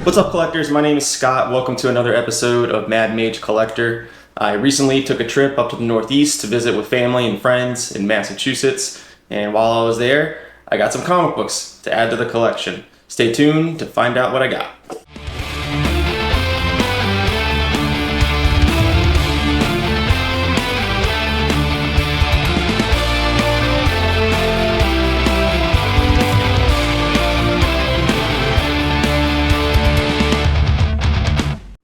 What's up, collectors? My name is Scott. Welcome to another episode of MadMage-Collector. I recently took a trip up to the Northeast to visit with family and friends in Massachusetts, and while I was there, I got some comic books to add to the collection. Stay tuned to find out what I got.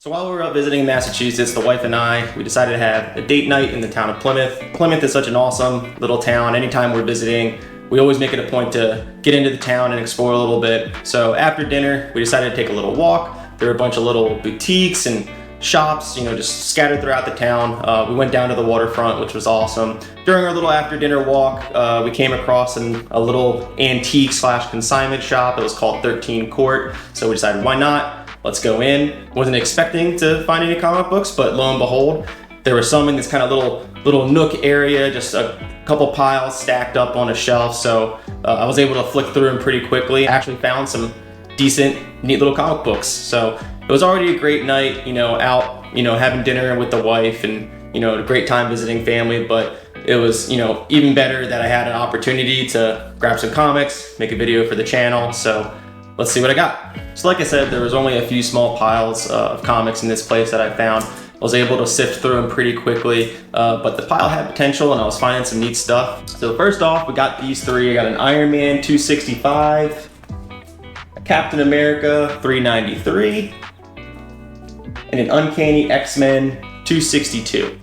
So while we were up visiting Massachusetts, the wife and I, we decided to have a date night in the town of Plymouth. Plymouth is such an awesome little town. Anytime we're visiting, we always make it a point to get into the town and explore a little bit. So after dinner, we decided to take a little walk. There were a bunch of little boutiques and shops, just scattered throughout the town. We went down to the waterfront, which was awesome. During our little after dinner walk, we came across a little antique / consignment shop. It was called 13 Court. So we decided, why not? Let's go in. Wasn't expecting to find any comic books, but lo and behold, there were some in this kind of little nook area, just a couple piles stacked up on a shelf. So I was able to flick through them pretty quickly. I actually found some decent, neat little comic books. So it was already a great night, out, having dinner with the wife and, a great time visiting family. But it was, even better that I had an opportunity to grab some comics, make a video for the channel. So let's see what I got. So like I said, there was only a few small piles of comics in this place that I found. I was able to sift through them pretty quickly, but the pile had potential and I was finding some neat stuff. So first off, we got these three. I got an Iron Man 265, a Captain America 393, and an Uncanny X-Men 262.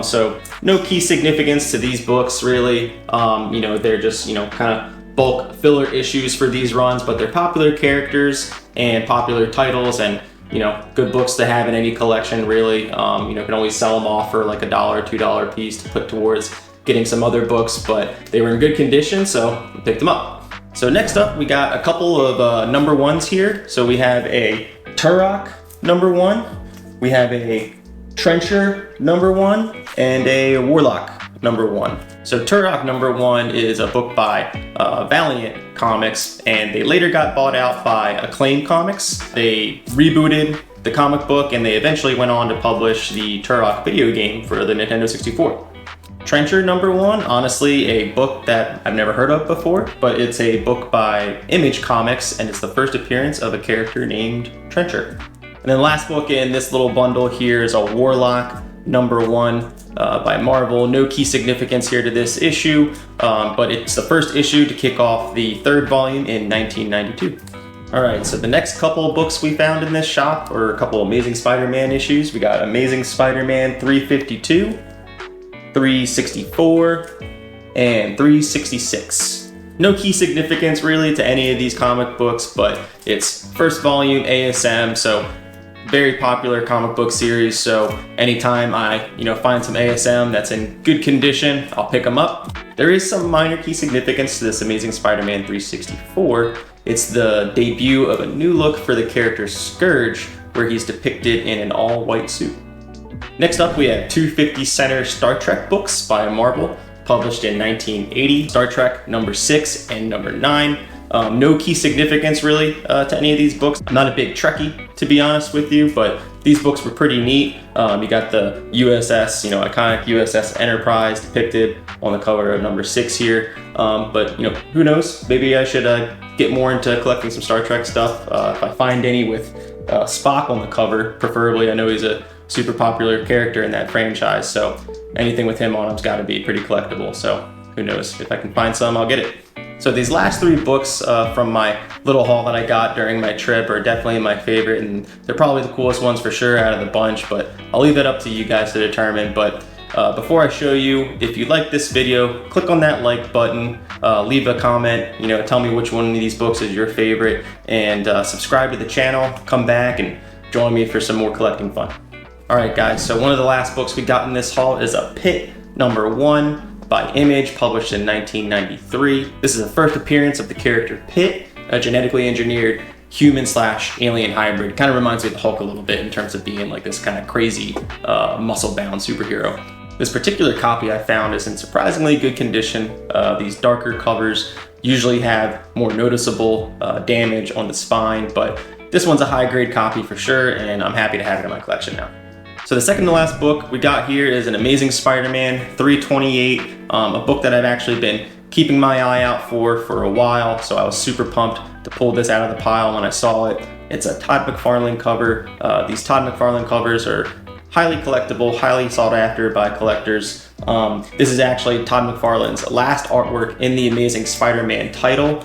So no key significance to these books really. They're just, kind of bulk filler issues for these runs, but they're popular characters and popular titles and good books to have in any collection really. Can always sell them off for like $1 or $2 a piece to put towards getting some other books, but they were in good condition, so I picked them up. So next up, we got a couple of number ones here. So we have a Turok number one, we have a Trencher number one, and a Warlock number one. So Turok number one is a book by Valiant Comics, and they later got bought out by Acclaim Comics. They rebooted the comic book and they eventually went on to publish the Turok video game for the Nintendo 64. Trencher number one, honestly a book that I've never heard of before, but it's a book by Image Comics and it's the first appearance of a character named Trencher. And then the last book in this little bundle here is a Warlock number one by Marvel. No key significance here to this issue, but it's the first issue to kick off the third volume in 1992. All right, so the next couple of books we found in this shop are a couple Amazing Spider-Man issues. We got Amazing Spider-Man 352, 364, and 366. No key significance really to any of these comic books, but it's first volume ASM, so very popular comic book series. So anytime I find some ASM that's in good condition, I'll pick them up. There is some minor key significance to this Amazing Spider-Man 364. It's the debut of a new look for the character Scourge, where he's depicted in an all-white suit. Next up, we have 250 Center Star Trek books by Marvel, published in 1980. Star Trek number 6 and number 9. No key significance really to any of these books. I'm not a big Trekkie, to be honest with you, but these books were pretty neat. You got the USS, iconic USS Enterprise depicted on the cover of number 6 here. But who knows? Maybe I should get more into collecting some Star Trek stuff. If I find any with Spock on the cover, preferably. I know he's a super popular character in that franchise, so anything with him on him's got to be pretty collectible. So who knows? If I can find some, I'll get it. So these last three books from my little haul that I got during my trip are definitely my favorite, and they're probably the coolest ones for sure out of the bunch, but I'll leave that up to you guys to determine. But before I show you, if you like this video, click on that like button, leave a comment, tell me which one of these books is your favorite, and subscribe to the channel, come back and join me for some more collecting fun. All right guys, so one of the last books we got in this haul is a Pit number one by Image, published in 1993. This is the first appearance of the character Pit, a genetically engineered human/alien hybrid. Kind of reminds me of the Hulk a little bit in terms of being like this kind of crazy muscle-bound superhero. This particular copy I found is in surprisingly good condition. These darker covers usually have more noticeable damage on the spine, but this one's a high grade copy for sure, and I'm happy to have it in my collection now. So the second to last book we got here is An Amazing Spider-Man 328, a book that I've actually been keeping my eye out for a while, so I was super pumped to pull this out of the pile when I saw it. It's a Todd McFarlane cover. These Todd McFarlane covers are highly collectible, highly sought after by collectors. This is actually Todd McFarlane's last artwork in the Amazing Spider-Man title.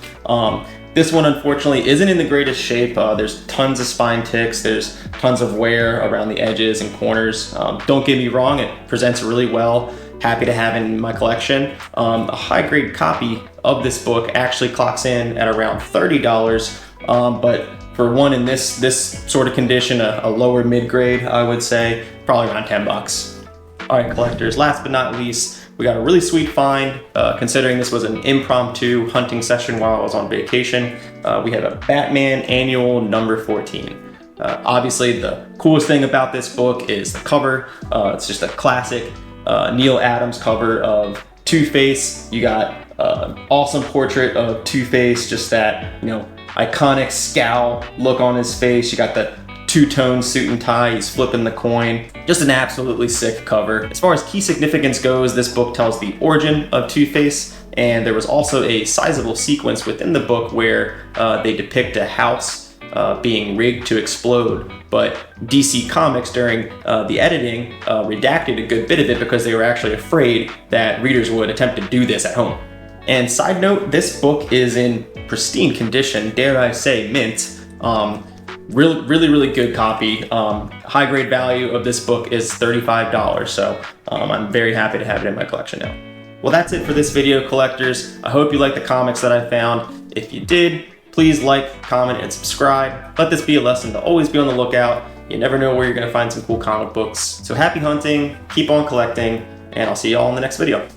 This one unfortunately isn't in the greatest shape. There's tons of spine ticks, there's tons of wear around the edges and corners. Don't get me wrong, it presents really well. Happy to have it in my collection. A high grade copy of this book actually clocks in at around $30, but for one in this sort of condition, a lower mid grade, I would say, probably around 10 bucks. All right, collectors, last but not least, we got a really sweet find, considering this was an impromptu hunting session while I was on vacation. We have a Batman Annual number 14. Obviously, the coolest thing about this book is the cover. It's just a classic Neil Adams cover of Two-Face. You got an awesome portrait of Two-Face, just that, iconic scowl look on his face. You got the two-tone suit and tie, he's flipping the coin. Just an absolutely sick cover. As far as key significance goes, this book tells the origin of Two-Face, and there was also a sizable sequence within the book where they depict a house being rigged to explode, but DC Comics during the editing redacted a good bit of it because they were actually afraid that readers would attempt to do this at home. And side note, this book is in pristine condition, dare I say mint. Really good copy. High grade value of this book is $35, so I'm very happy to have it in my collection now. Well, that's it for this video, collectors. I hope you liked the comics that I found. If you did, please like, comment, and subscribe. Let this be a lesson to always be on the lookout. You never know where you're gonna find some cool comic books. So happy hunting, keep on collecting, and I'll see you all in the next video.